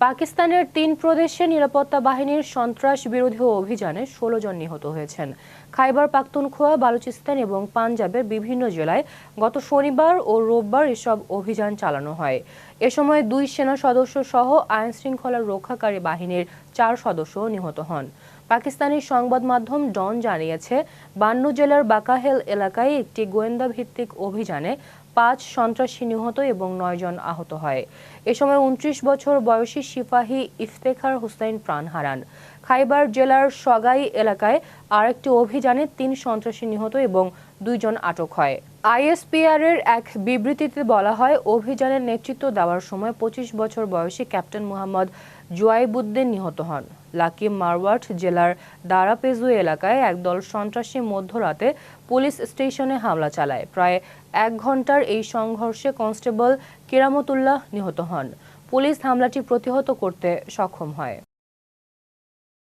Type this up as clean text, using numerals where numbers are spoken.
পাকিস্তানের ৩ প্রদেশে নিরাপত্তা বাহিনীর সন্ত্রাস বিরোধী অভিযানে ১৬ জন নিহত হয়েছেন। খাইবার পাখতুনখোয়া, বালুচিস্তান এবং পাঞ্জাবের বিভিন্ন জেলায় গত শনিবার ও রোববার এসব অভিযান চালানো হয়। এ সময় ২ সেনা সদস্য সহ আইনশৃঙ্খলা রক্ষাকারী বাহিনীর ৪ সদস্য নিহত হন। পাকিস্তানি সংবাদ মাধ্যম ডন জানিয়েছে, বান্নু জেলার বাকাহেল এলাকায় একটি গোয়েন্দা ভিত্তিক অভিযানে ৫ সন্ত্রাসী নিহত এবং ৯ জন আহত হয়। এ সময় ২৯ বছর বয়সী সিপাহী ইফতেখার হোসেন প্রাণ হারান। খাইবার জেলার সগাই এলাকায় আরেকটি অভিযানে ৩ সন্ত্রাসী নিহত এবং ২ জন আটক হয়। আইএসপিআর এর এক বিবৃতিতে বলা হয়, অভিযানের নেতৃত্ব দেওয়ার সময় ২৫ বছর বয়সী ক্যাপ্টেন মোহাম্মদ জুয়াইবুদ্দিন নিহত হন। লাকি মারওয়াট জেলার দারাপেজু এলাকায় একদল সন্ত্রাসী মধ্যরাতে পুলিশ স্টেশনে হামলা চালায়। প্রায় ১ ঘণ্টার এই সংঘর্ষে কনস্টেবল কেরামতুল্লাহ নিহত হন। পুলিশ হামলাটি প্রতিহত করতে সক্ষম হয়।